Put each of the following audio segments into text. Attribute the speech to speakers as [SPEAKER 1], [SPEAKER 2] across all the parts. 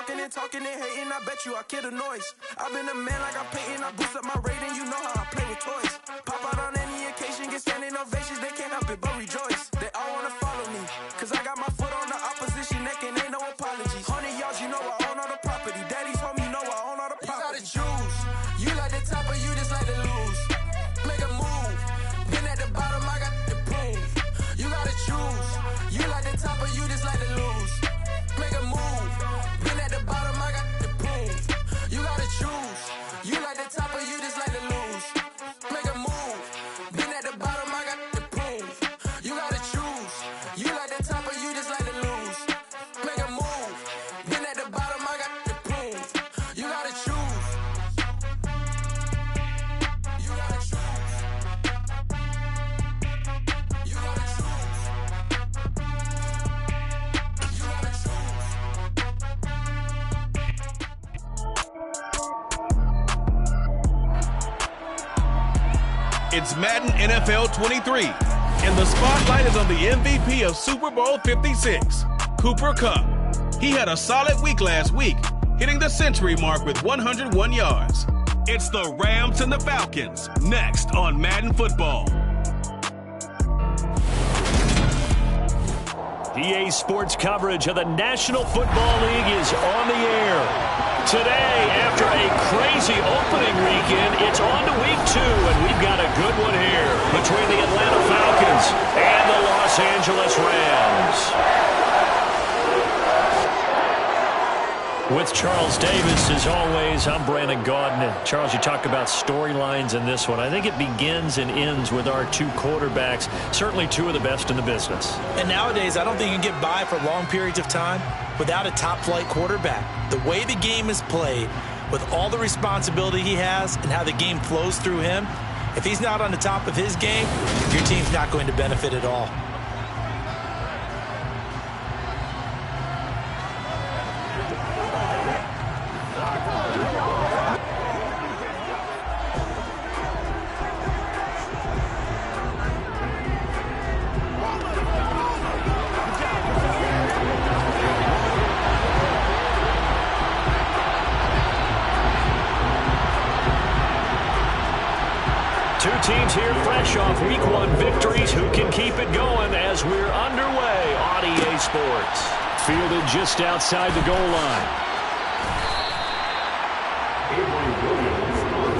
[SPEAKER 1] talking and hating, I bet you I kill the noise. I've been a man like I'm painting, I boost up my rating, you know how I play with toys. Pop out on any occasion, get standing ovations, they can't help it but rejoice. They all wanna follow me, cause I got my foot on the opposition neck and ain't no apologies. 100 yards, you know I own all the property. Daddy's home, you know I own all the property. You gotta choose, you like the top or you just like to lose. Make a move, been at the bottom, I got the proof. You gotta choose, you like the top or you just like to lose. Make a move, been at the bottom, I got the proof. You gotta choose, you like the top or you just like to lose. Make a move, been at the bottom, I got the proof. You gotta choose, you like the top or you just like to lose. Make a move, been at the bottom, I got the proof. You gotta choose. You gotta choose. You gotta choose. You gotta choose.
[SPEAKER 2] It's Madden NFL 23, and the spotlight is on the MVP of Super Bowl 56, Cooper Kupp. He had a solid week last week, hitting the century mark with 101 yards. It's the Rams and the Falcons, next on Madden Football.
[SPEAKER 3] EA Sports coverage of the National Football League is on the air. Today, after a crazy opening weekend, it's on to week 2, and we've got a good one here between the Atlanta Falcons and the Los Angeles Rams. With Charles Davis, as always, I'm Brandon Gaudin. Charles, you talk about storylines in this one. I think it begins and ends with our two quarterbacks, certainly two of the best in the business.
[SPEAKER 4] And nowadays, I don't think you can get by for long periods of time without a top-flight quarterback. The way the game is played, with all the responsibility he has and how the game flows through him, if he's not on the top of his game, your team's not going to benefit at all.
[SPEAKER 3] Two teams here fresh off Week 1 victories. Who can keep it going as we're underway on EA Sports? Fielded just outside the goal line.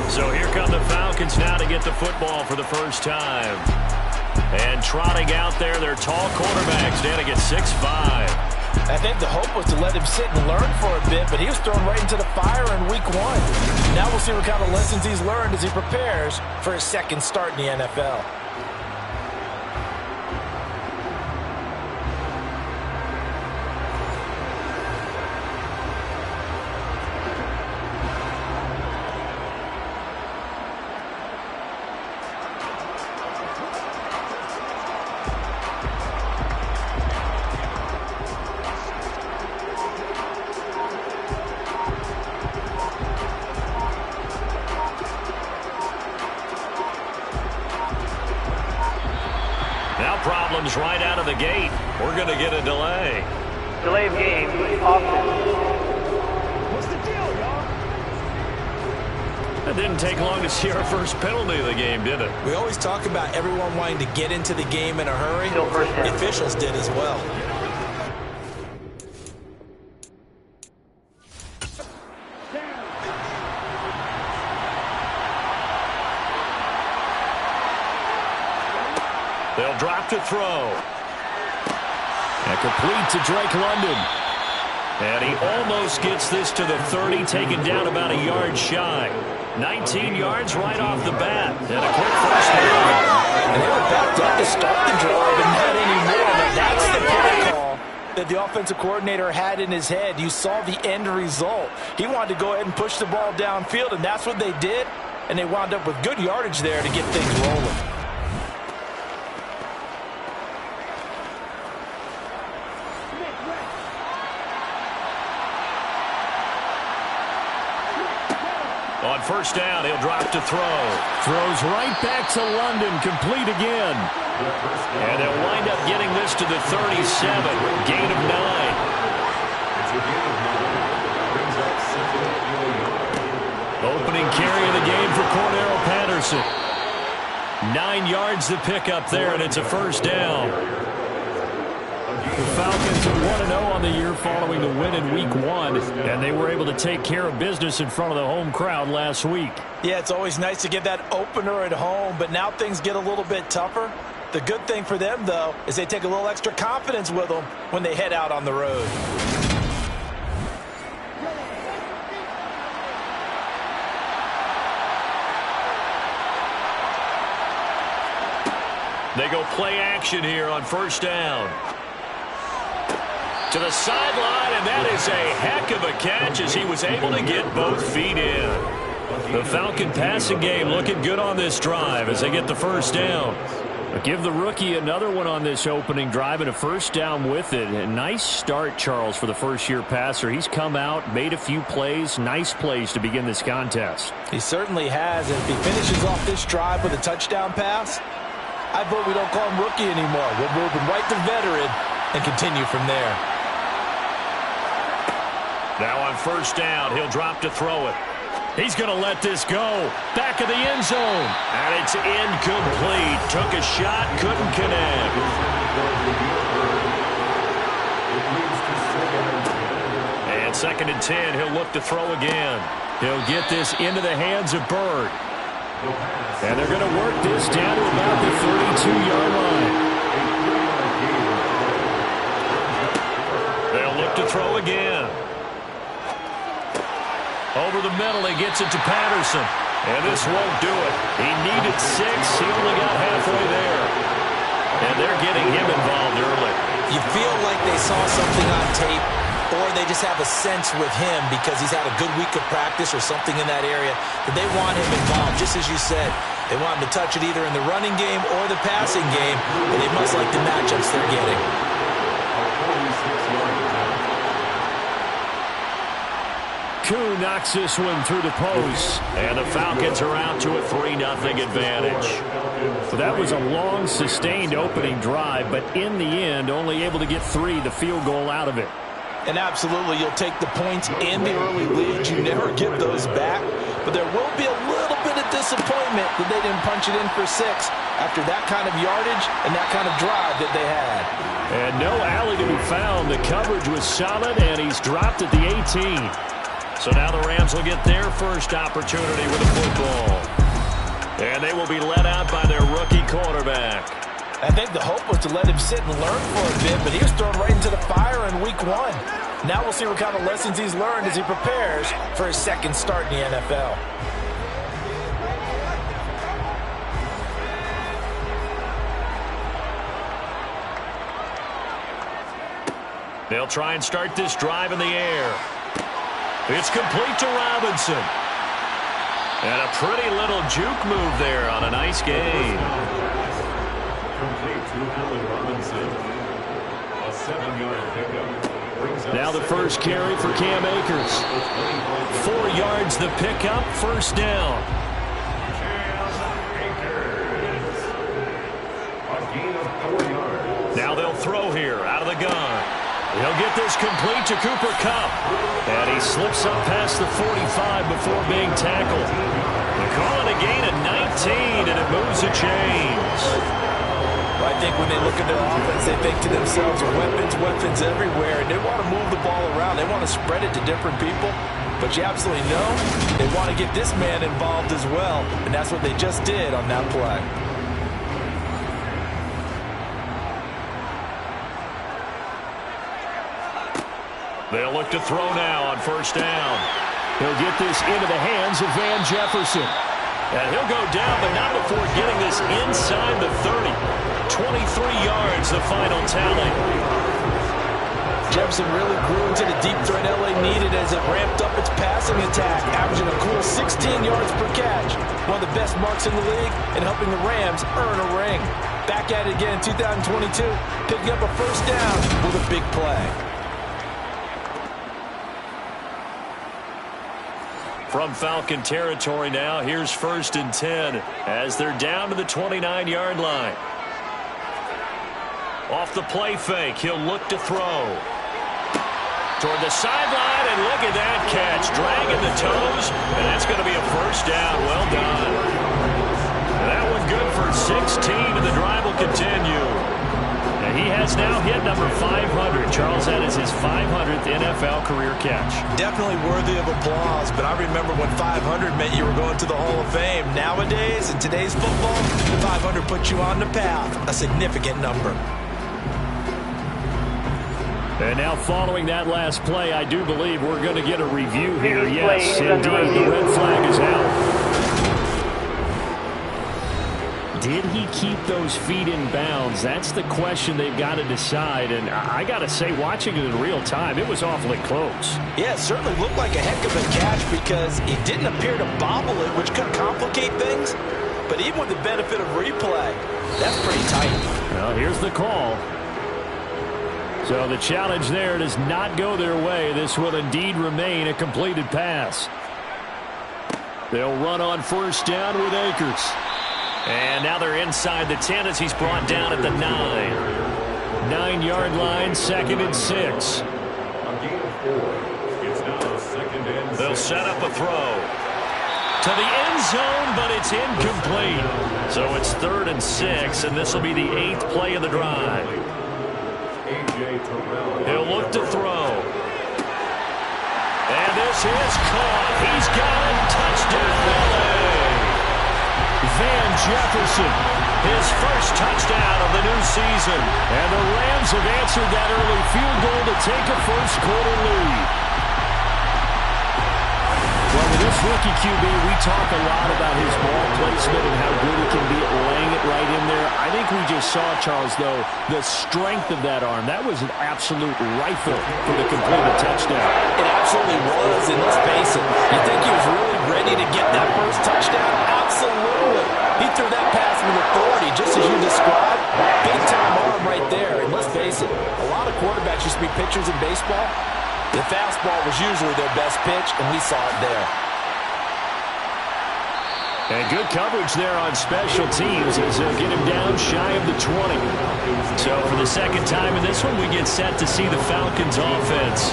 [SPEAKER 3] So here come the Falcons now to get the football for the first time. And trotting out there, their tall quarterbacks down to get 6'5".
[SPEAKER 4] I think the hope was to let him sit and learn for a bit, but he was thrown right into the fire in Week 1. Now we'll see what kind of lessons he's learned as he prepares for his second start in the NFL.
[SPEAKER 3] Now problems right out of the gate. We're going to get a delay.
[SPEAKER 5] Delay of game, offense.
[SPEAKER 6] What's the deal, y'all?
[SPEAKER 3] It didn't take long to see our first penalty of the game, did it?
[SPEAKER 4] We always talk about everyone wanting to get into the game in a hurry. The officials did as well.
[SPEAKER 3] They'll drop to throw. And complete to Drake London. And he almost gets this to the 30, taken down about a yard shy. 19 yards right off the bat. And a quick first down.
[SPEAKER 4] And they were backed up to start the drive and not anymore. But that's the play call that the offensive coordinator had in his head. You saw the end result. He wanted to go ahead and push the ball downfield, and that's what they did. And they wound up with good yardage there to get things rolling.
[SPEAKER 3] On first down, he'll drop to throw. Throws right back to London, complete again. And they'll wind up getting this to the 37, gain of 9. Opening carry of the game for Cordero Patterson. 9 yards to pick up there, and it's a first down. The Falcons are 1-0 on the year following the win in Week 1, and they were able to take care of business in front of the home crowd last week.
[SPEAKER 4] Yeah, it's always nice to get that opener at home, but now things get a little bit tougher. The good thing for them, though, is they take a little extra confidence with them when they head out on the road.
[SPEAKER 3] They go play action here on first down. To the sideline, and that is a heck of a catch as he was able to get both feet in. The Falcon passing game looking good on this drive as they get the first down. Give the rookie another one on this opening drive and a first down with it. A nice start, Charles, for the first-year passer. He's come out, made a few plays, nice plays to begin this contest.
[SPEAKER 4] He certainly has, and if he finishes off this drive with a touchdown pass, I vote we don't call him rookie anymore. We'll move him right to veteran and continue from there.
[SPEAKER 3] Now on first down, he'll drop to throw it. He's going to let this go. Back of the end zone. And it's incomplete. Took a shot, couldn't connect. And 2nd and 10, he'll look to throw again. He'll get this into the hands of Bird. And they're going to work this down to about the 32-yard line. They'll look to throw again. Over the middle, he gets it to Patterson. And this won't do it. He needed 6. He only got halfway there. And they're getting him involved early.
[SPEAKER 4] You feel like they saw something on tape, or they just have a sense with him because he's had a good week of practice or something in that area that they want him involved. Just as you said, they want him to touch it either in the running game or the passing game, and they must like the matchups they're getting.
[SPEAKER 3] Koo knocks this one through the post, and the Falcons are out to a 3-0 advantage. So that was a long, sustained opening drive, but in the end, only able to get 3, the field goal out of it.
[SPEAKER 4] And absolutely, you'll take the points in the early leads. You never get those back, but there will be a little bit of disappointment that they didn't punch it in for 6 after that kind of yardage and that kind of drive that they had.
[SPEAKER 3] And no alley to be found. The coverage was solid, and he's dropped at the 18. So now the Rams will get their first opportunity with the football. And they will be led out by their rookie quarterback.
[SPEAKER 4] I think the hope was to let him sit and learn for a bit, but he was thrown right into the fire in Week 1. Now we'll see what kind of lessons he's learned as he prepares for his second start in the NFL.
[SPEAKER 3] They'll try and start this drive in the air. It's complete to Robinson. And a pretty little juke move there on a nice gain.
[SPEAKER 7] Complete to Allen Robinson. A 7-yard pickup.
[SPEAKER 3] Now the first carry for Cam Akers. 4 yards the pickup, first down.
[SPEAKER 7] Cam Akers. A gain of 4 yards.
[SPEAKER 3] Now they'll throw here out of the gun. He'll get this complete to Cooper Kupp. And he slips up past the 45 before being tackled. They're calling a gain of 19, and it moves the chains.
[SPEAKER 4] Well, I think when they look at their offense, they think to themselves, weapons everywhere, and they want to move the ball around. They want to spread it to different people. But you absolutely know they want to get this man involved as well, and that's what they just did on that play.
[SPEAKER 3] They'll look to throw now on first down. He'll get this into the hands of Van Jefferson. And he'll go down, but not before getting this inside the 30. 23 yards, the final tally.
[SPEAKER 4] Jefferson really grew into the deep threat LA needed as it ramped up its passing attack, averaging a cool 16 yards per catch. One of the best marks in the league and helping the Rams earn a ring. Back at it again in 2022, picking up a first down with a big play.
[SPEAKER 3] From Falcon territory now, here's 1st and 10 as they're down to the 29-yard line. Off the play fake, he'll look to throw. Toward the sideline, and look at that catch. Dragging the toes, and that's going to be a first down. Well done. And that one good for 16, and the drive will continue. And he has now hit number 500. Charles, that is his 500th NFL career catch. Definitely worthy of applause, but I remember when 500 meant you were going to the Hall of Fame. Nowadays, in today's football, 500 puts you on the path, a significant number. And now following that last play, I do believe we're going to get a review here. Yes, indeed, the red flag is out. Did he keep those feet in bounds? That's the question they've got to decide. And I got to say, watching it in real time, it was awfully close. Yeah, it certainly looked like a heck of a catch because he didn't appear to bobble it, which could complicate things. But even with the benefit of replay, that's pretty tight. Well, here's the call. So the challenge there does not go their way. This will indeed remain a completed pass. They'll run on first down with Akers. And now they're inside the 10 as he's brought down at the 9. 9-yard line, 2nd and 6. They'll set up a throw to the end zone, but it's incomplete. So it's 3rd and 6, and this will be the 8th play of the drive. He'll look to throw. And this is caught. He's got it. Touchdown, LA. Van Jefferson, his first touchdown of the new season. And the Rams have answered that early field goal to take a first-quarter lead. Well, with this rookie QB, we talk a lot about his ball placement and how good he can be at laying it right in there. I think we just saw, Charles, though, the strength of that arm. That was an absolute rifle for the completed touchdown. It absolutely was, and let's face it, you think he was really ready to get that first touchdown? Absolutely. He threw that pass with authority, just as you described. Big-time arm right there. And let's face it, a lot of quarterbacks used to be pitchers in baseball. The fastball was usually their best pitch, and we saw it there. And good coverage there on special teams as they'll get him down shy of the 20. So for the second time in this one, we get set to see the Falcons offense.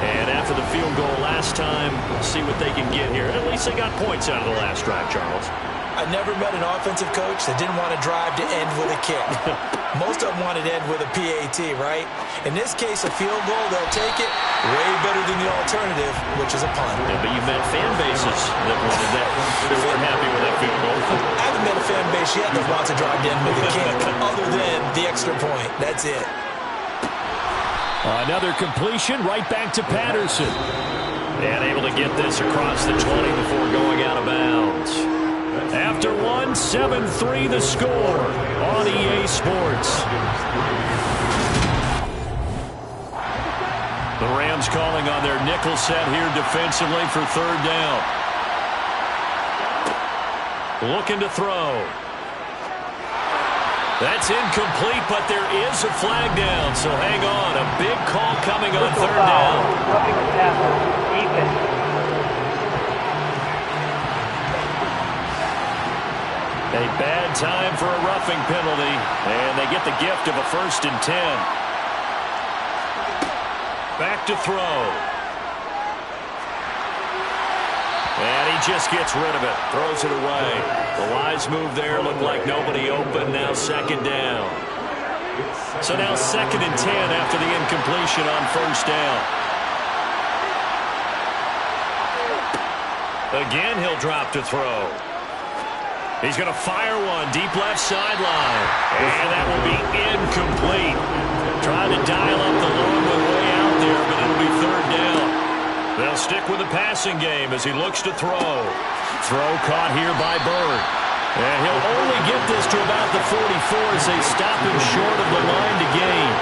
[SPEAKER 3] And after the field goal last time, we'll see what they can get here. At least they got points out of the last drive, Charles. I never met an offensive coach that didn't want to drive to end with a kick. Most of them wanted to end with a PAT, right? In this case, a field goal, they'll take it. Way better than the alternative, which is a punt. Yeah, but you've met fan bases that wanted that. They weren't happy with that field goal. I haven't met a fan base yet that wants to drive to end with a kick, other than the extra point. That's it. Another completion right back to Patterson. And able to get this across the 20 before going out of bounds. After one, 7-3 the score on EA Sports. The Rams calling on their nickel set here defensively for 3rd down. Looking to throw. That's incomplete, but there is a flag down, so hang on. A big call coming on 3rd down.
[SPEAKER 5] Roughing the passer, defense.
[SPEAKER 3] A bad time for a roughing penalty, and they get the gift of a 1st and 10. Back to throw. And he just gets rid of it, throws it away. The wise move there, looked like nobody open, now 2nd down. So now 2nd and 10 after the incompletion on 1st down. Again, he'll drop to throw. He's going to fire one deep left sideline. And that will be incomplete. Trying to dial up the long one way out there, but it'll be 3rd down. They'll stick with the passing game as he looks to throw. Throw caught here by Bird. And he'll only get this to about the 44 as they stop him short of the line to gain.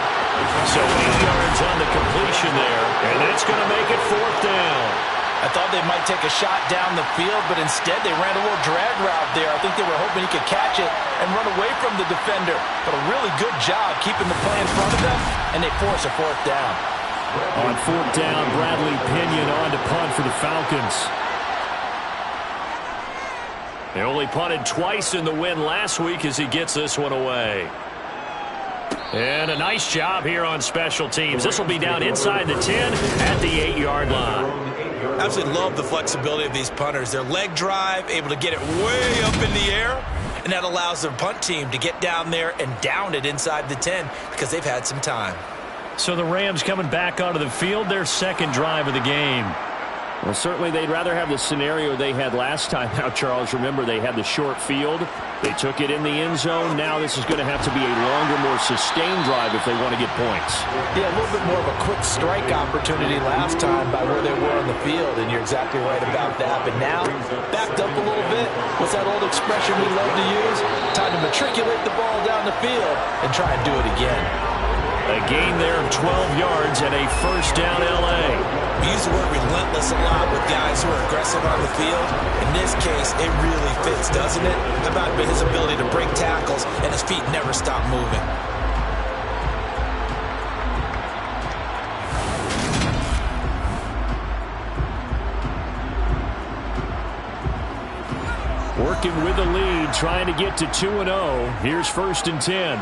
[SPEAKER 3] So 8 yards on the completion there. And that's going to make it 4th down. I thought they might take a shot down the field, but instead they ran a little drag route there. I think they were hoping he could catch it and run away from the defender. But a really good job keeping the play in front of them, and they force a 4th down. On 4th down, Bradley Pinion on to punt for the Falcons. They only punted twice in the win last week as he gets this one away. And a nice job here on special teams. This will be down inside the 10 at the 8-yard line.
[SPEAKER 4] Absolutely love the flexibility of these punters. Their leg drive, able to get it way up in the air, and that allows their punt team to get down there and down it inside the 10 because they've had some time.
[SPEAKER 3] So the Rams coming back onto the field, their second drive of the game.
[SPEAKER 8] Well, certainly they'd rather have the scenario they had last time. Now, Charles, remember they had the short field. They took it in the end zone. Now this is going to have to be a longer, more sustained drive if they want to get points.
[SPEAKER 4] Yeah, a little bit more of a quick strike opportunity last time by where they were on the field, and you're exactly right about that. But now, backed up a little bit. What's that old expression we love to use? Time to matriculate the ball down the field and try and do it again.
[SPEAKER 3] A gain there of 12 yards and a first down L.A.
[SPEAKER 4] We use the word relentless a lot with guys who are aggressive on the field. In this case, it really fits, doesn't it? How about his ability to break tackles and his feet never stop moving?
[SPEAKER 3] Working with the lead, trying to get to 2-0. Here's 1st and 10.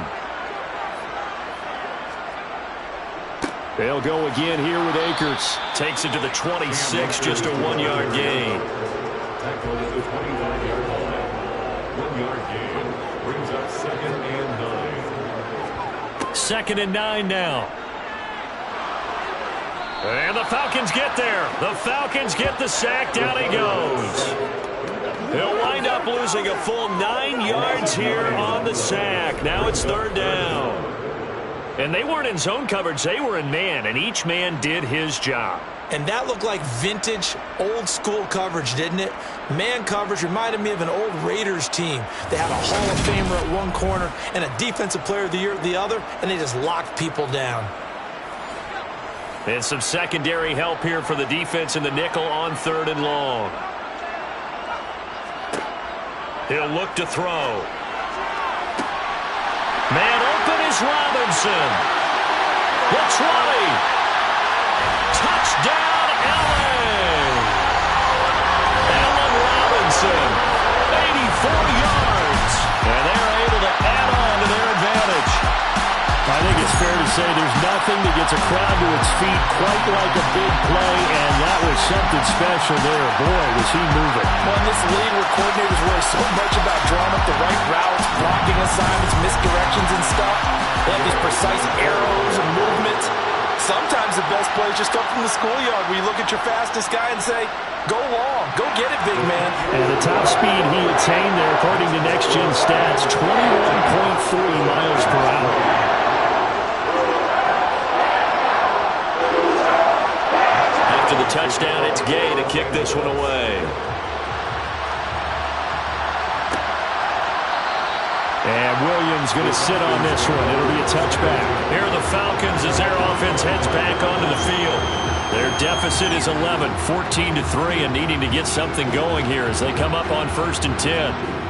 [SPEAKER 3] They'll go again here with Akers. Takes it to the 26, just a 1-yard gain.
[SPEAKER 7] Tackle at the 29-yard line. 1-yard gain brings up 2nd and 9.
[SPEAKER 3] 2nd and 9 now. And the Falcons get there. The Falcons get the sack. Down he goes. He'll wind up losing a full 9 yards here on the sack. Now it's 3rd down. And they weren't in zone coverage. They were in man, and each man did his job.
[SPEAKER 4] And that looked like vintage, old-school coverage, didn't it? Man coverage reminded me of an old Raiders team. They had a Hall of Famer at one corner and a Defensive Player of the Year at the other, and they just locked people down.
[SPEAKER 3] And some secondary help here for the defense in the nickel on 3rd and long. He'll look to throw. Man open is Robinson. The 20. Touchdown, Allen. Allen Robinson, 84 yards. And they're able to add on to their advantage.
[SPEAKER 8] I think it's fair to say there's nothing that gets a crowd to its feet quite like a big play, and that was something special there. Boy, was he moving.
[SPEAKER 4] Well, in this league where coordinators worry so much about drawing up the right routes, blocking assignments, misdirections and stuff, they have these precise arrows and movements. Sometimes the best plays just come from the schoolyard where you look at your fastest guy and say, go long, go get it, big man.
[SPEAKER 3] And the top speed he attained there, according to Next Gen Stats, 21.3 miles per hour. To the touchdown, it's Gay to kick this one away. And Williams going to sit on this one. It'll be a touchback. Here are the Falcons as their offense heads back onto the field. Their deficit is 11, 14-3, and needing to get something going here as they come up on 1st and 10.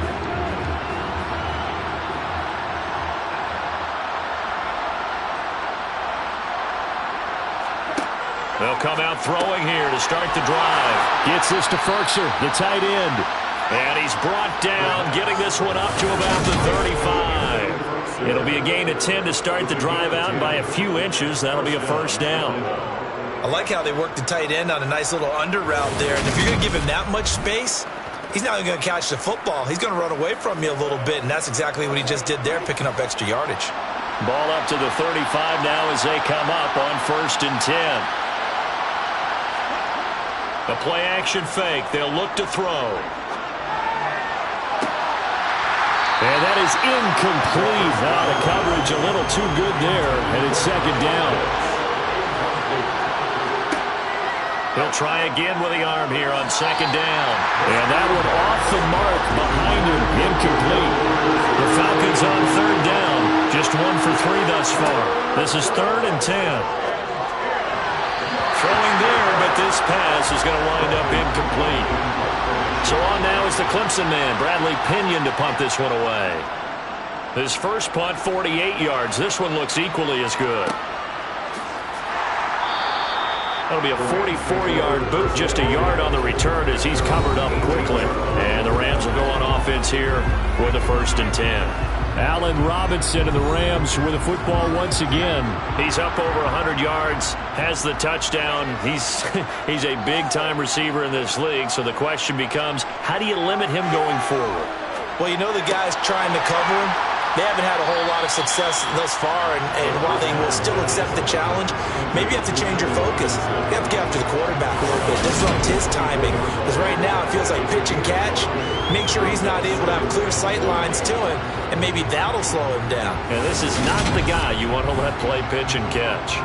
[SPEAKER 3] They'll come out throwing here to start the drive. Gets this to Ferkser, the tight end. And he's brought down, getting this one up to about the 35. It'll be a gain of 10 to start the drive out, and by a few inches, that'll be a 1st down.
[SPEAKER 4] I like how they worked the tight end on a nice little under route there. And if you're going to give him that much space, he's not going to catch the football. He's going to run away from you a little bit, and that's exactly what he just did there, picking up extra yardage.
[SPEAKER 3] Ball up to the 35 now as they come up on 1st and 10. A play-action fake. They'll look to throw. And that is incomplete. Now the coverage a little too good there, and it's 2nd down. He'll try again with the arm here on 2nd down. And that one off the mark behind him. Incomplete. The Falcons on 3rd down. Just 1 for 3 thus far. This is 3rd and 10. Throwing there, but this pass is going to wind up incomplete. So on now is the Clemson man, Bradley Pinion, to punt this one away. His first punt, 48 yards. This one looks equally as good. That'll be a 44-yard boot, just a yard on the return as he's covered up quickly. And the Rams will go on offense here for the 1st and 10. Allen Robinson and the Rams with the football once again. He's up over 100 yards, has the touchdown. He's a big-time receiver in this league, so the question becomes, how do you limit him going forward?
[SPEAKER 4] Well, you know the guys trying to cover him. They haven't had a whole lot of success thus far, and while they will still accept the challenge, maybe you have to change your focus. You have to get after the quarterback a little bit, disrupt his timing, because right now it feels like pitch and catch. Make sure he's not able to have clear sight lines to him, and maybe that'll slow him down.
[SPEAKER 3] And this is not the guy you want to let play pitch and catch.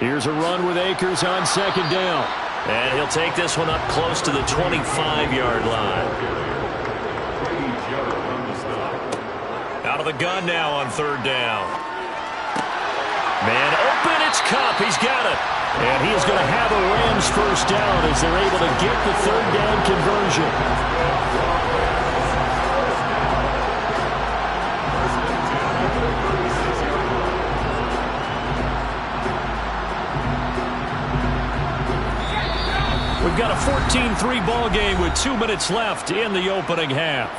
[SPEAKER 3] Here's a run with Akers on second down. And he'll take this one up close to the 25-yard line. Out of the gun now on third down. Man open, it's Kupp. He's got it. And he is going to have a Rams first down as they're able to get the third down conversion. We've got a 14-3 ball game with 2 minutes left in the opening half.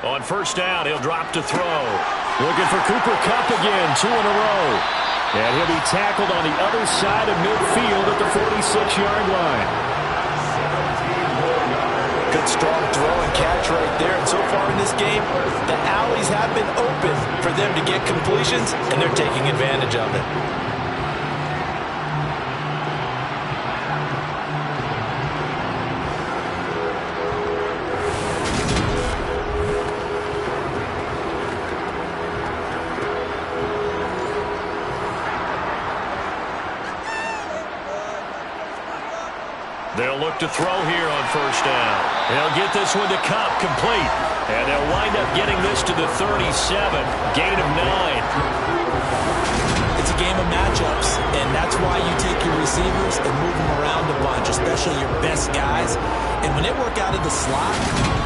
[SPEAKER 3] On first down, he'll drop to throw. Looking for Cooper Kupp again, 2 in a row. And he'll be tackled on the other side of midfield at the 46-yard line.
[SPEAKER 4] Good strong throw and catch right there. And so far in this game, the alleys have been open for them to get completions, and they're taking advantage of it.
[SPEAKER 3] They'll look to throw here on first down. They'll get this one to Kupp, complete. And they'll wind up getting this to the 37. Gain of 9.
[SPEAKER 4] It's a game of matchups, and that's why you take your receivers and move them around a bunch, especially your best guys. And when they work out of the slot,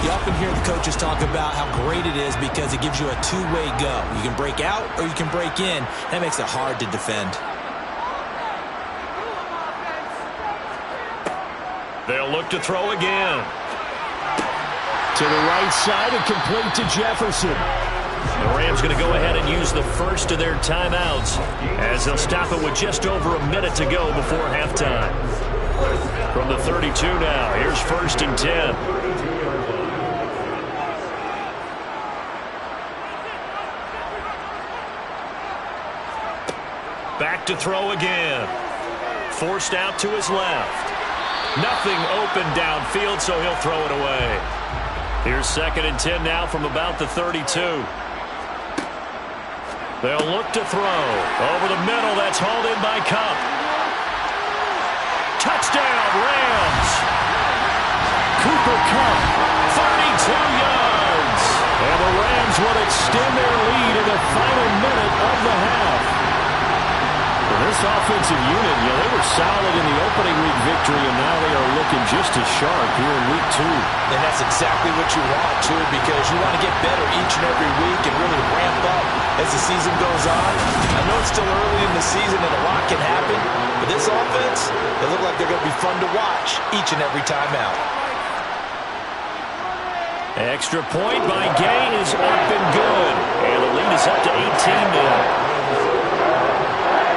[SPEAKER 4] you often hear the coaches talk about how great it is because it gives you a two-way go. You can break out or you can break in. That makes it hard to defend.
[SPEAKER 3] They'll look to throw again. To the right side and complete to Jefferson. The Rams going to go ahead and use the first of their timeouts as they'll stop it with just over a minute to go before halftime. From the 32 now, here's first and 10. Back to throw again. Forced out to his left. Nothing open downfield, so he'll throw it away. Here's second and 10 now from about the 32. They'll look to throw. Over the middle, that's hauled in by Kupp. Touchdown, Rams. Cooper Kupp, 32 yards. And the Rams will extend their lead in the final minute of the half. This offensive unit, they were solid in the opening week victory, and now they are looking just as sharp here in week 2.
[SPEAKER 4] And that's exactly what you want, too, because you want to get better each and every week and really ramp up as the season goes on. I know it's still early in the season and a lot can happen, but this offense, they look like they're going to be fun to watch each and every time out.
[SPEAKER 3] Extra point by Gay is up and good, and the lead is up to 18 now.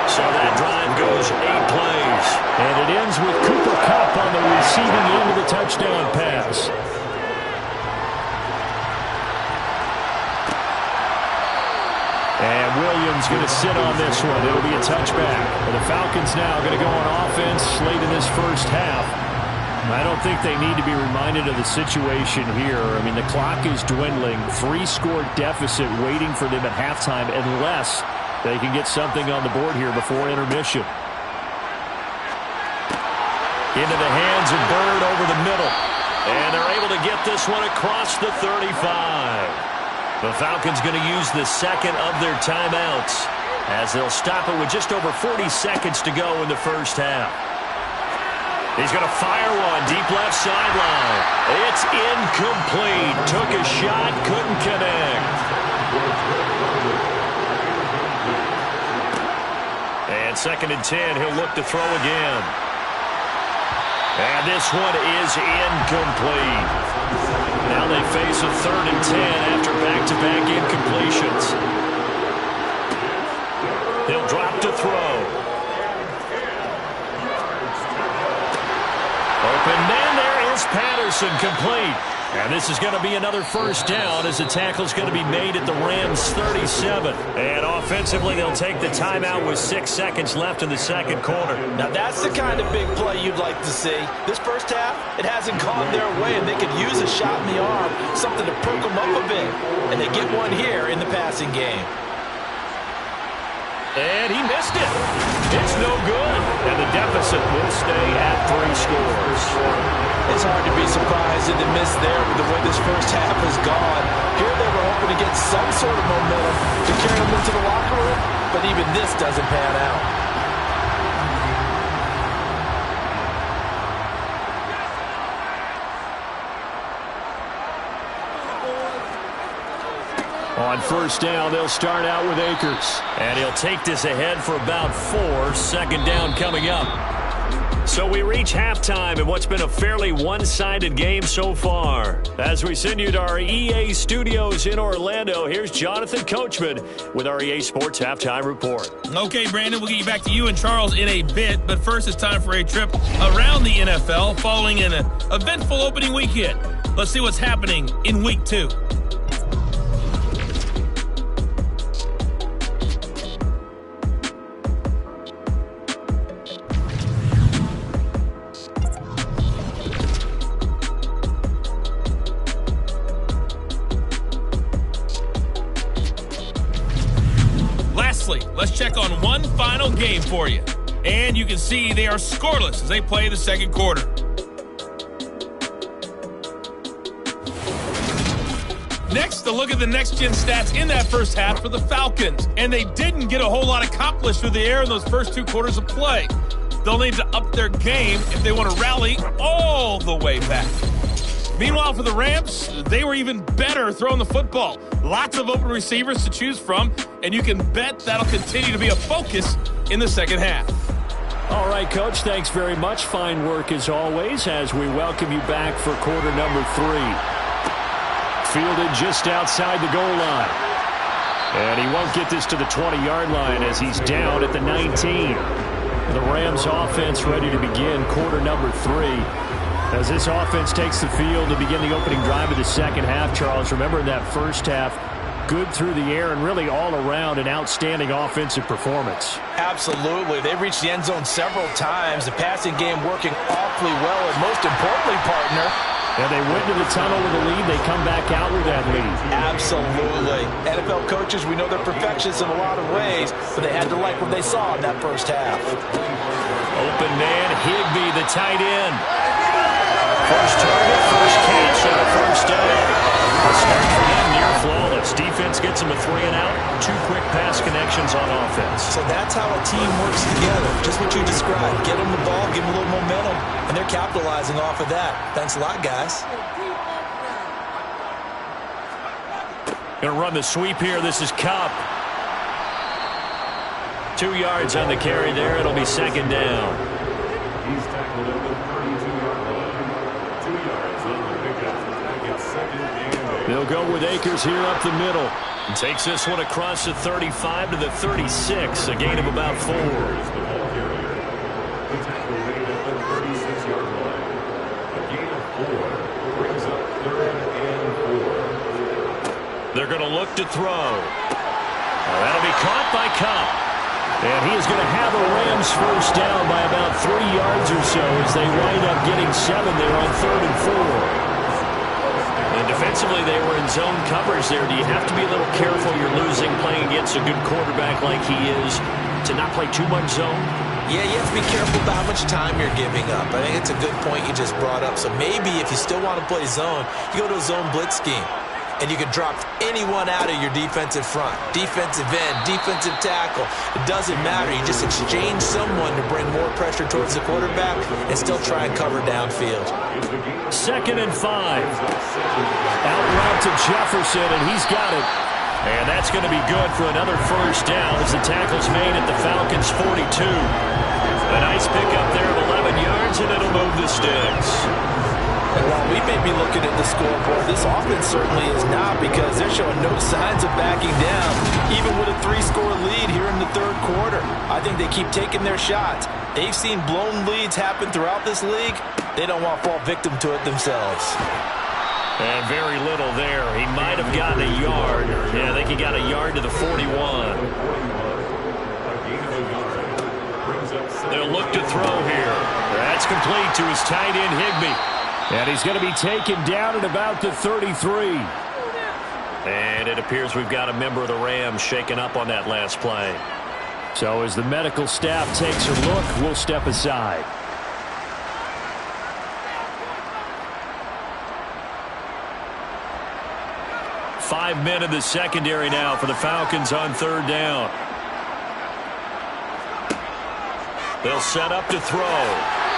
[SPEAKER 3] So that drive goes 8 plays.
[SPEAKER 8] And it ends with Cooper Kupp on the receiving end of the touchdown pass. And Williams going to sit on this one. It'll be a touchback. And the Falcons now going to go on offense late in this first half. I don't think they need to be reminded of the situation here. I mean, the clock is dwindling. 3-score deficit waiting for them at halftime unless they can get something on the board here before intermission.
[SPEAKER 3] Into the hands of Bird over the middle. And they're able to get this one across the 35. The Falcons going to use the second of their timeouts as they'll stop it with just over 40 seconds to go in the first half. He's going to fire one deep left sideline. It's incomplete. Took a shot, couldn't connect. On 2nd and 10, he'll look to throw again. And this one is incomplete. Now they face a 3rd and 10 after back-to-back incompletions. He'll drop to throw. Open man, there is Patterson, complete. And this is going to be another first down as the tackle's going to be made at the Rams' 37. And offensively, they'll take the timeout with 6 seconds left in the second quarter.
[SPEAKER 4] Now that's the kind of big play you'd like to see. This first half, it hasn't gone their way, and they could use a shot in the arm, something to perk them up a bit. And they get one here in the passing game.
[SPEAKER 3] And he missed it. It's no good. And the deficit will stay at 3 scores.
[SPEAKER 4] It's hard to be surprised at the miss there with the way this first half has gone. Here they were hoping to get some sort of momentum to carry them into the locker room, but even this doesn't pan out.
[SPEAKER 3] On first down, they'll start out with Akers. And he'll take this ahead for about 4. 2nd down coming up. So we reach halftime in what's been a fairly one-sided game so far. As we send you to our EA studios in Orlando, here's Jonathan Coachman with our EA Sports Halftime Report.
[SPEAKER 2] Okay, Brandon, we'll get you back to you and Charles in a bit, but first it's time for a trip around the NFL following an eventful opening weekend. Let's see what's happening in Week 2. Let's check on one final game for you. And you can see they are scoreless as they play the second quarter. Next, a look at the next-gen stats in that first half for the Falcons. And they didn't get a whole lot accomplished through the air in those first 2 quarters of play. They'll need to up their game if they want to rally all the way back. Meanwhile, for the Rams, they were even better throwing the football. Lots of open receivers to choose from, and you can bet that'll continue to be a focus in the second half.
[SPEAKER 3] All right, Coach, thanks very much. Fine work as always as we welcome you back for quarter number 3. Fielded just outside the goal line. And he won't get this to the 20-yard line as he's down at the 19. The Rams offense ready to begin quarter number 3. As this offense takes the field to begin the opening drive of the second half, Charles, remember in that first half, good through the air and really all around an outstanding offensive performance.
[SPEAKER 4] Absolutely. They've reached the end zone several times. The passing game working awfully well, and most importantly, partner,
[SPEAKER 3] and they went to the tunnel with a lead. They come back out with that lead.
[SPEAKER 4] Absolutely. NFL coaches, we know they're perfectionists in a lot of ways, but they had to like what they saw in that first half.
[SPEAKER 3] Open man, Higbee, the tight end. First target, first catch, and a first down. A start for them near flawless. Defense gets them a 3-and-out. 2 quick pass connections on offense.
[SPEAKER 4] So that's how a team works together. Just what you described. Get them the ball, give them a little momentum, and they're capitalizing off of that. Thanks a lot, guys.
[SPEAKER 3] Going to run the sweep here. This is Kupp. 2 yards on the carry there. It'll be 2nd down.
[SPEAKER 7] He's tackled at the 32-yard line. 2 yards on the pickup. It's 2nd and 8.
[SPEAKER 3] They'll go with Akers here up the middle. And takes this one across the 35 to the 36. A gain of about 4.
[SPEAKER 7] The ball carrier. The tackle made at the 36-yard line. A gain of 4 brings up 3rd and 4.
[SPEAKER 3] They're going to look to throw. That'll be caught by Kupp. And he is going to have a Rams first down by about 3 yards or so as they wind up getting 7 there on 3rd and 4. And defensively, they were in zone coverage there. Do you have to be a little careful you're losing playing against a good quarterback like he is to not play too much zone?
[SPEAKER 4] Yeah, you have to be careful about how much time you're giving up. I think it's a good point you just brought up. So maybe if you still want to play zone, you go to a zone blitz scheme. And you can drop anyone out of your defensive front. Defensive end, defensive tackle. It doesn't matter. You just exchange someone to bring more pressure towards the quarterback and still try and cover downfield.
[SPEAKER 3] 2nd and 5. Out route to Jefferson, and he's got it. And that's going to be good for another first down as the tackle's made at the Falcons' 42. A nice pickup there of 11 yards, and it'll move the sticks.
[SPEAKER 4] And while we may be looking at the scoreboard, this offense certainly is not, because they're showing no signs of backing down, even with a 3-score lead here in the third quarter. I think they keep taking their shots. They've seen blown leads happen throughout this league. They don't want to fall victim to it themselves.
[SPEAKER 3] And very little there. He might have gotten a yard. Yeah, I think he got a yard to the 41. They'll look to throw here. That's complete to his tight end, Higbee.
[SPEAKER 8] And he's going to be taken down at about the 33.
[SPEAKER 3] And it appears we've got a member of the Rams shaken up on that last play.
[SPEAKER 8] So as the medical staff takes a look, we'll step aside.
[SPEAKER 3] Five men in the secondary now for the Falcons on third down. They'll set up to throw.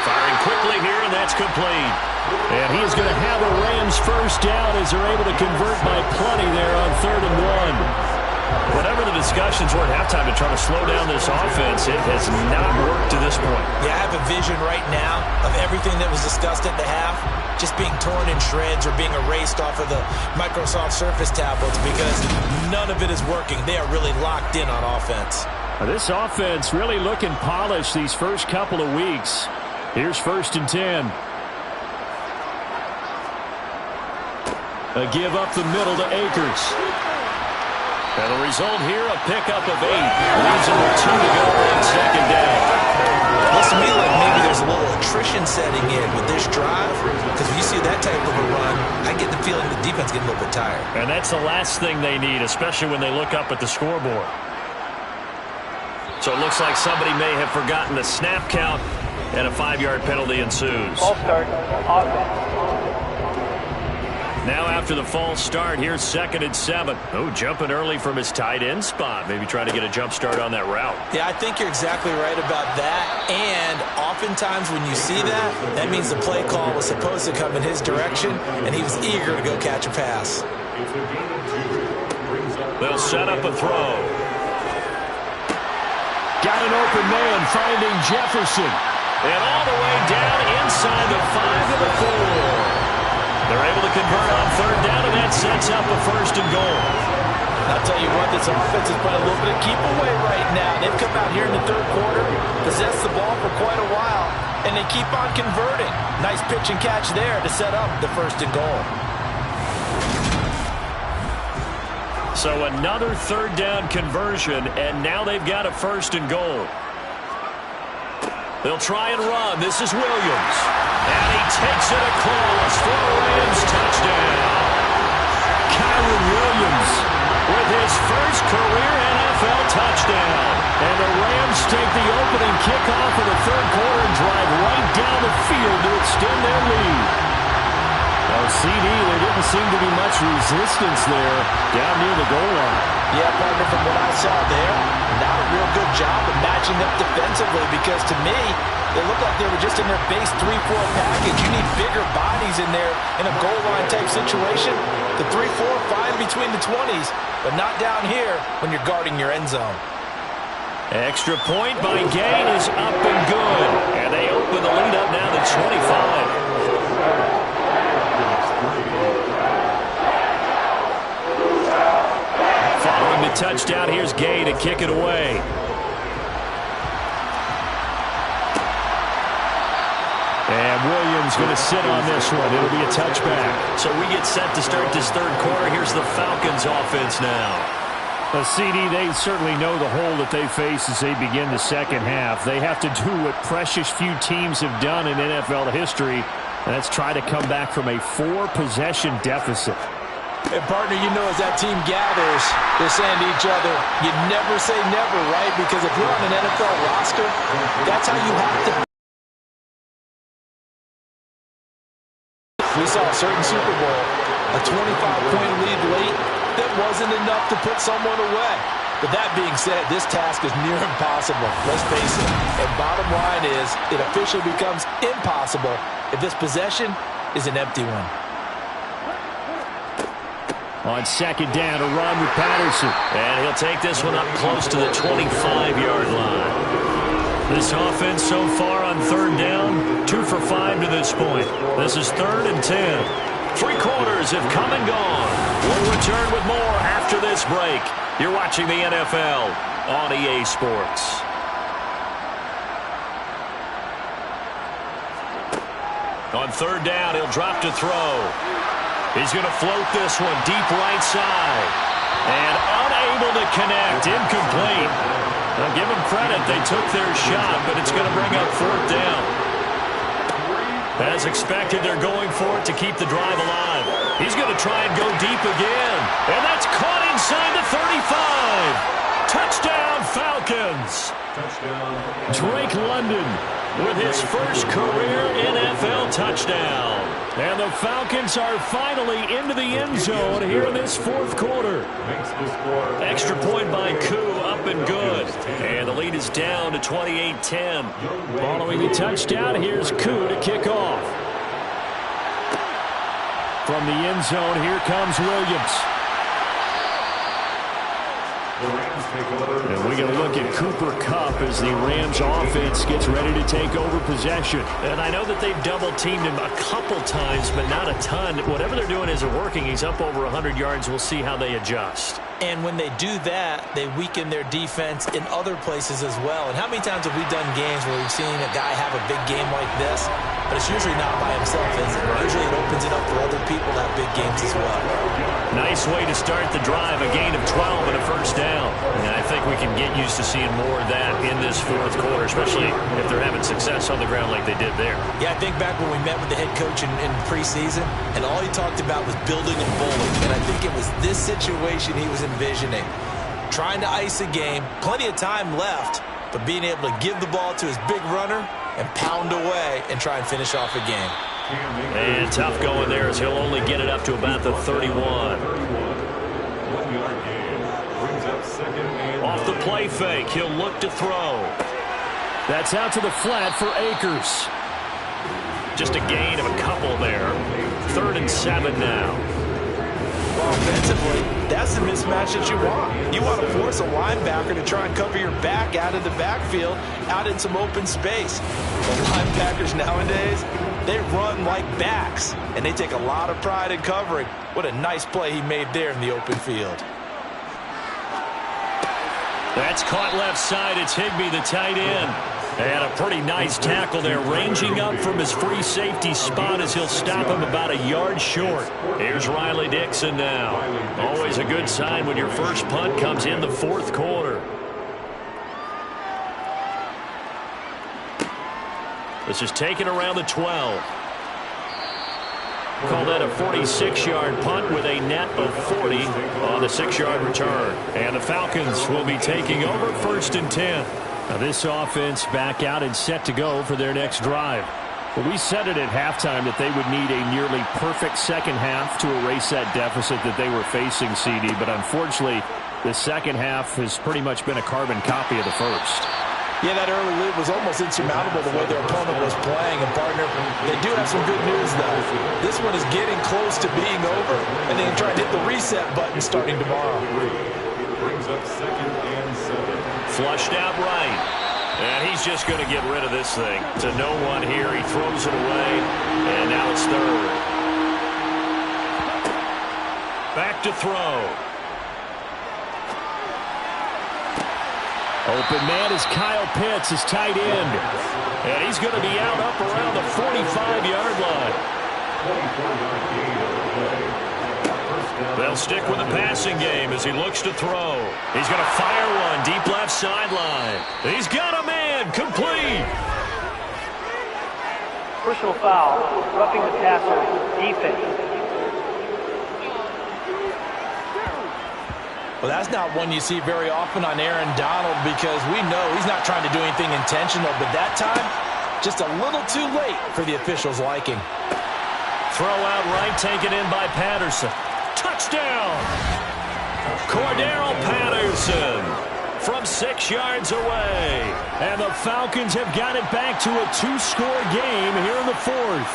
[SPEAKER 3] Firing quickly here, and that's complete.
[SPEAKER 8] And he is going to have a Rams first down as they're able to convert by plenty there on 3rd and 1.
[SPEAKER 3] Whatever the discussions were at halftime to try to slow down this offense, it has not worked to this point.
[SPEAKER 4] Yeah, I have a vision right now of everything that was discussed at the half just being torn in shreds or being erased off of the Microsoft Surface tablets, because none of it is working. They are really locked in on offense.
[SPEAKER 8] This offense really looking polished these first couple of weeks. Here's 1st and 10. A give up the middle to Akers.
[SPEAKER 3] And the result here, a pickup of 8. Leaves him with 2 to go on second down.
[SPEAKER 4] Looks to me like maybe there's a little attrition setting in with this drive, because when you see that type of a run, I get the feeling the defense getting a little bit tired.
[SPEAKER 3] And that's the last thing they need, especially when they look up at the scoreboard. So it looks like somebody may have forgotten the snap count, and a 5-yard penalty ensues.
[SPEAKER 5] False start. Offense.
[SPEAKER 3] Now after the false start, here's 2nd and 7. Oh, jumping early from his tight end spot. Maybe trying to get a jump start on that route.
[SPEAKER 4] Yeah, I think you're exactly right about that. And oftentimes when you see that, that means the play call was supposed to come in his direction, and he was eager to go catch a pass.
[SPEAKER 3] They'll set up a throw.
[SPEAKER 8] Got an open man, finding Jefferson.
[SPEAKER 3] And all the way down inside the 5 to the 4. They're able to convert on third down, and that sets up a 1st and goal.
[SPEAKER 4] I'll tell you what, this offense is playing a little bit of keep away right now. They've come out here in the third quarter, possessed the ball for quite a while, and they keep on converting. Nice pitch and catch there to set up the 1st and goal.
[SPEAKER 3] So another third down conversion, and now they've got a 1st and goal. They'll try and run. This is Williams. And he takes it across for a Rams touchdown.
[SPEAKER 8] Kyron Williams
[SPEAKER 3] with his first career NFL touchdown.
[SPEAKER 8] And the Rams take the opening kickoff of the third quarter and drive right down the field to extend their lead. Now, CD, there didn't seem to be much resistance there down near the goal line.
[SPEAKER 4] Yeah, partner, from what I saw there, not a real good job of matching up defensively, because to me, they looked like they were just in their base 3-4 package. You need bigger bodies in there in a goal line type situation. The 3-4 fine between the 20s, but not down here when you're guarding your end zone.
[SPEAKER 3] Extra point by Gain is up and good. And they open the lead up now to 25. Following the touchdown, here's Gay to kick it away.
[SPEAKER 8] And Williams going to sit on this one. It'll be a touchback.
[SPEAKER 3] So we get set to start this third quarter. Here's the Falcons offense now.
[SPEAKER 8] CD, they certainly know the hole that they face as they begin the second half. They have to do what precious few teams have done in NFL history, and that's try to come back from a 4-possession deficit.
[SPEAKER 4] And partner, you know, as that team gathers, they're saying to each other, you never say never, right? Because if you're on an NFL roster, that's how you have to. We saw a certain Super Bowl, a 25-point lead late, that wasn't enough to put someone away. But that being said, this task is near impossible. Let's face it. And bottom line is, it officially becomes impossible if this possession is an empty one.
[SPEAKER 8] On second down, a run with Patterson.
[SPEAKER 3] And he'll take this one up close to the 25-yard line. This offense so far on third down, 2 for 5 to this point. This is 3rd and 10. 3 quarters have come and gone. We'll return with more after this break. You're watching the NFL on EA Sports. On third down, he'll drop to throw. He's going to float this one deep right side. And unable to connect. Incomplete. Now give them credit. They took their shot, but it's going to bring up 4th down. As expected, they're going for it to keep the drive alive. He's going to try and go deep again. And that's caught inside the 35. Touchdown, Falcons. Drake London with his first career NFL touchdown. And the Falcons are finally into the end zone here in this 4th quarter. Extra point by Koo, up and good. And the lead is down to 28-10. Following the touchdown, here's Koo to kick off. From the end zone, here comes Williams. And we're going to look at Cooper Kupp as the Rams offense gets ready to take over possession. And I know that they've double-teamed him a couple times, but not a ton. Whatever they're doing isn't working. He's up over 100 yards. We'll see how they adjust.
[SPEAKER 4] And when they do that, they weaken their defense in other places as well. And how many times have we done games where we've seen a guy have a big game like this, but it's usually not by himself, is it? Usually it opens it up for other people to have big games as well.
[SPEAKER 3] Nice way to start the drive, a gain of 12 and a first down. And I think we can get used to seeing more of that in this 4th quarter, especially if they're having success on the ground like they did there. Yeah,
[SPEAKER 4] I think back when we met with the head coach in preseason, and all he talked about was building and bowling. And I think it was this situation he was envisioning. Trying to ice a game, plenty of time left, but being able to give the ball to his big runner and pound away and try and finish off a game.
[SPEAKER 3] And tough going there as he'll only get it up to about the 31. Off the play fake, he'll look to throw.
[SPEAKER 8] That's out to the flat for Akers.
[SPEAKER 3] Just a gain of a couple there. 3rd and 7 now.
[SPEAKER 4] Offensively, that's the mismatch that you want. You want to force a linebacker to try and cover your back out of the backfield, out in some open space. The linebackers nowadays, they run like backs, and they take a lot of pride in covering. What a nice play he made there in the open field.
[SPEAKER 3] That's caught left side. It's Higbee, the tight end. And a pretty nice tackle there, ranging up from his free safety spot as he'll stop him about a yard short. Here's Riley Dixon now. Always a good sign when your first punt comes in the 4th quarter. This is taken around the 12. Call that a 46-yard punt with a net of 40 on the 6-yard return. And the Falcons will be taking over 1st and 10.
[SPEAKER 8] Now this offense back out and set to go for their next drive. Well, we said it at halftime that they would need a nearly perfect second half to erase that deficit that they were facing, CD. But unfortunately, the second half has pretty much been a carbon copy of the first.
[SPEAKER 4] Yeah, that early lead was almost insurmountable the way their opponent was playing. And, partner, they do have some good news, though. This one is getting close to being over, and they can try and hit the reset button starting tomorrow.
[SPEAKER 7] Brings up 2nd and 7.
[SPEAKER 3] Flushed out right. And he's just going to get rid of this thing. To no one here. He throws it away. And now it's 3rd. Back to throw.
[SPEAKER 8] Open man is Kyle Pitts, his tight end.
[SPEAKER 3] And he's going to be out up around the 45-yard line.
[SPEAKER 7] 24-yard gain on the play.
[SPEAKER 3] They'll stick with the passing game as he looks to throw. He's going to fire one deep left sideline. He's got a man, complete.
[SPEAKER 5] Personal foul, roughing the passer, defense.
[SPEAKER 4] Well, that's not one you see very often on Aaron Donald because we know he's not trying to do anything intentional, but that time, just a little too late for the officials' liking.
[SPEAKER 3] Throw out right, taken in by Patterson. Touchdown! Cordero Patterson from 6 yards away.
[SPEAKER 8] And the Falcons have got it back to a 2-score game here in the 4th.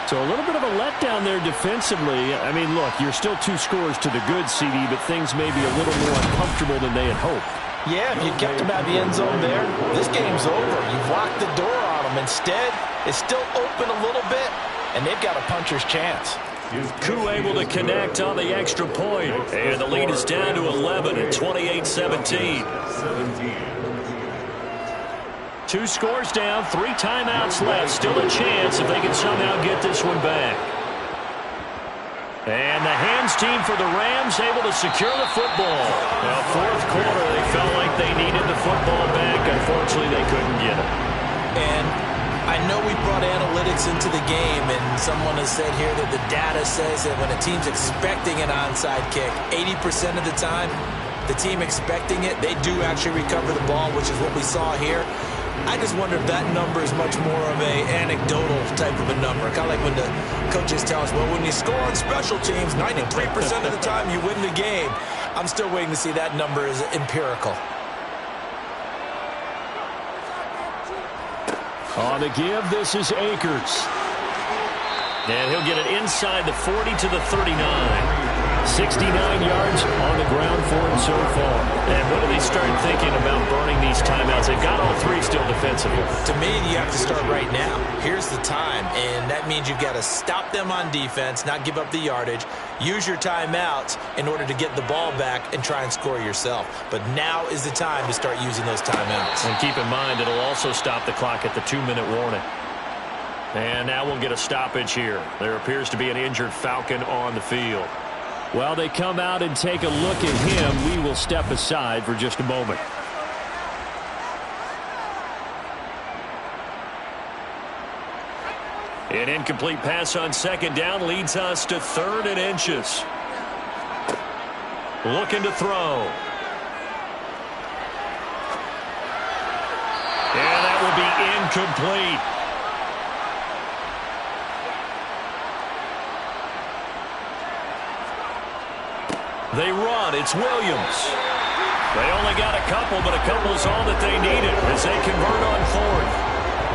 [SPEAKER 8] So a little bit of a letdown there defensively. I mean, look, you're still 2 scores to the good, CD, but things may be a little more uncomfortable than they had hoped.
[SPEAKER 4] Yeah, if you kept them out of the end zone there, this game's over. You've locked the door on them. Instead, it's still open a little bit, and they've got a puncher's chance.
[SPEAKER 3] Koo able to connect on the extra point, and the lead is down to 11 at 28-17. 2 scores down, 3 timeouts left. Still a chance if they can somehow get this one back. And the hands team for the Rams able to secure the football. Now, 4th quarter, they felt like they needed the football back. Unfortunately, they couldn't get it.
[SPEAKER 4] And I know we brought analytics into the game, and someone has said here that the data says that when a team's expecting an onside kick, 80% of the time, the team expecting it, they do actually recover the ball, which is what we saw here. I just wonder if that number is much more of a anecdotal type of a number. Kind of like when the coaches tell us, well, when you score on special teams, 93% of the time you win the game. I'm still waiting to see that number is empirical.
[SPEAKER 8] On the give, this is Akers.
[SPEAKER 3] And he'll get it inside the 40 to the 39.
[SPEAKER 8] 69 yards on the ground for him so far.
[SPEAKER 3] And when do they start thinking about burning these timeouts? They've got all 3 still defensively.
[SPEAKER 4] To me, you have to start right now. Here's the time, and that means you've got to stop them on defense, not give up the yardage, use your timeouts in order to get the ball back and try and score yourself. But now is the time to start using those timeouts.
[SPEAKER 3] And keep in mind, it'll also stop the clock at the 2-minute warning. And now we'll get a stoppage here. There appears to be an injured Falcon on the field.
[SPEAKER 8] While they come out and take a look at him, we will step aside for just a moment.
[SPEAKER 3] An incomplete pass on 2nd down leads us to 3rd and inches. Looking to throw. And that will be incomplete. They run. It's Williams. They only got a couple, but a couple is all that they needed as they convert on 4th.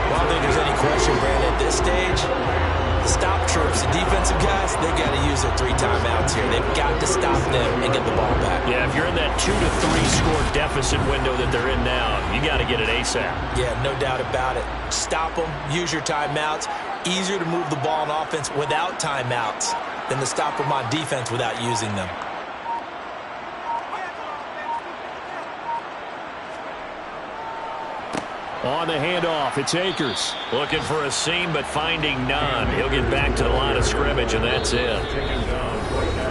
[SPEAKER 4] Well, I don't think there's any question, Brandon, at this stage, the stop troops, the defensive guys, they've got to use their 3 timeouts here. They've got to stop them and get the ball back.
[SPEAKER 3] Yeah, if you're in that 2 to 3 score deficit window that they're in now, you got to get it ASAP.
[SPEAKER 4] Yeah, no doubt about it. Stop them, use your timeouts. Easier to move the ball on offense without timeouts than to stop them on defense without using them.
[SPEAKER 8] On the handoff, it's Akers.
[SPEAKER 3] Looking for a seam, but finding none. He'll get back to the line of scrimmage, and that's it.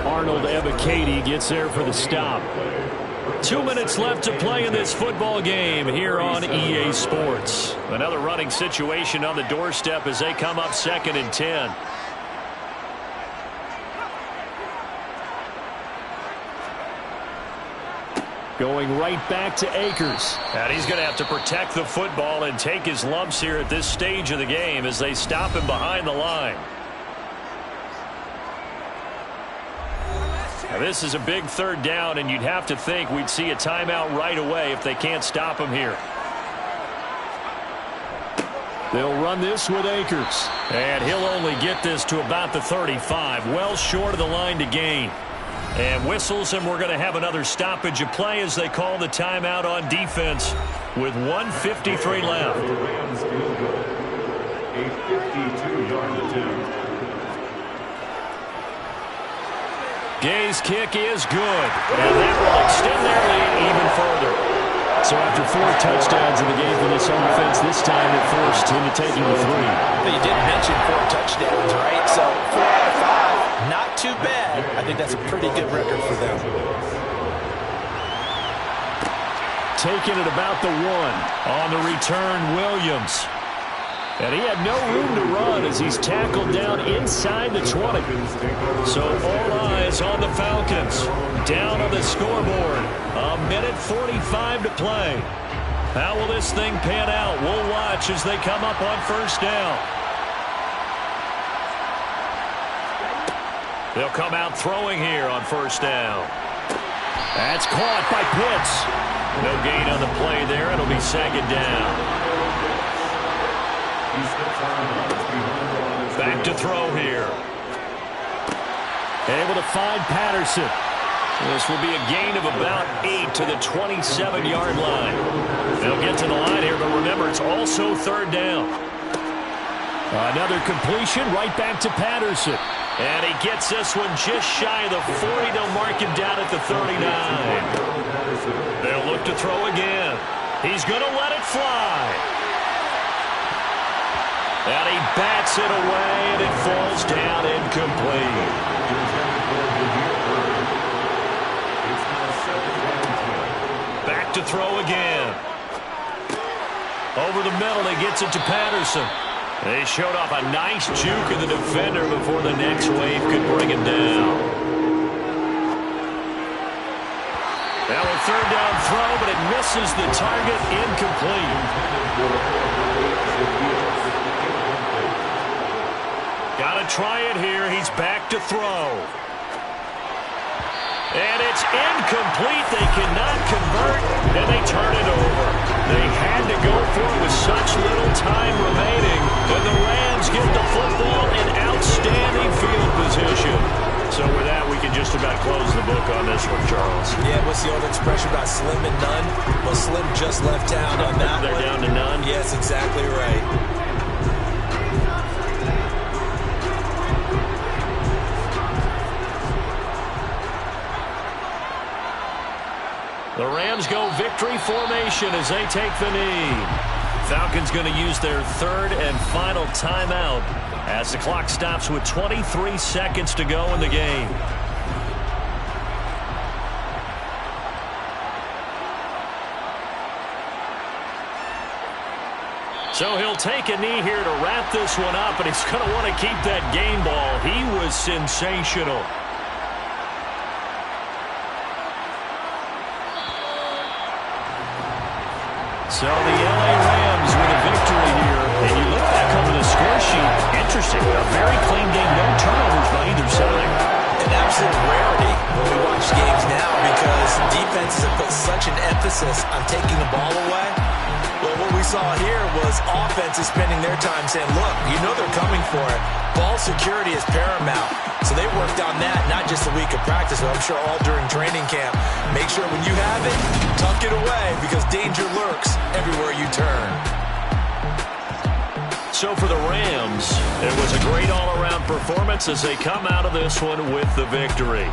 [SPEAKER 8] Arnold Ebiketie gets there for the stop.
[SPEAKER 3] 2 minutes left to play in this football game here on EA Sports. Another running situation on the doorstep as they come up 2nd and 10.
[SPEAKER 8] Going right back to Akers.
[SPEAKER 3] And he's going to have to protect the football and take his lumps here at this stage of the game as they stop him behind the line. Now this is a big 3rd down, and you'd have to think we'd see a timeout right away if they can't stop him here.
[SPEAKER 8] They'll run this with Akers.
[SPEAKER 3] And he'll only get this to about the 35, well short of the line to gain. And whistles, and we're going to have another stoppage of play as they call the timeout on defense with 1:53 left.
[SPEAKER 7] Rams field goal. A 52-yard attempt.
[SPEAKER 3] Gay's kick is good. And that will extend their lead even further.
[SPEAKER 8] So after 4 touchdowns in the game for this offense, this time they're forced into taking the 3.
[SPEAKER 4] But you didn't mention 4 touchdowns, right? So 4 out of 5, not too bad. I think that's a pretty good record for them.
[SPEAKER 8] Taking it about the 1.
[SPEAKER 3] On the return, Williams.
[SPEAKER 8] And he had no room to run as he's tackled down inside the 20.
[SPEAKER 3] So all eyes on the Falcons. Down on the scoreboard. 1:45 to play. How will this thing pan out? We'll watch as they come up on 1st down. They'll come out throwing here on 1st down.
[SPEAKER 8] That's caught by Pitts.
[SPEAKER 3] No gain on the play there. It'll be 2nd down. Back to throw here. Able to find Patterson. This will be a gain of about 8 to the 27-yard line. They'll get to the line here, but remember, it's also third down. Another completion right back to Patterson. And he gets this one just shy of the 40. They'll mark him down at the 39. They'll look to throw again. He's going to let it fly. And he bats it away, and it falls down incomplete. Back to throw again. Over the middle, he gets it to Patterson. They showed off a nice juke of the defender before the next wave could bring him down. Now a third down throw, but it misses the target, incomplete. Got to try it here. He's back to throw. And it's incomplete. They cannot convert, and they turn it over. They had to go for it with such little time remaining, and the Rams get the football in outstanding field position. So with that, we can just about close the book on this one, Charles.
[SPEAKER 4] Yeah, what's the old expression about slim and none? Well, Slim just left town on that one.
[SPEAKER 3] They're down to none?
[SPEAKER 4] Yes, exactly right.
[SPEAKER 3] The Rams go victory formation as they take the knee. Falcons going to use their third and final timeout as the clock stops with 23 seconds to go in the game. So he'll take a knee here to wrap this one up, and he's going to want to keep that game ball. He was sensational. So the LA Rams with a victory here. And you look back over the score sheet. Interesting. A very clean game. No turnovers by either side.
[SPEAKER 4] An absolute rarity when we watch games now because defenses have put such an emphasis on taking the ball away. Well, what we saw here was offenses spending their time saying, look, you know they're coming for it. Ball security is paramount. So they worked on that, not just a week of practice, but I'm sure all during training camp. Make sure when you have it, tuck it away because danger lurks everywhere you turn.
[SPEAKER 3] So for the Rams, it was a great all-around performance as they come out of this one with the victory.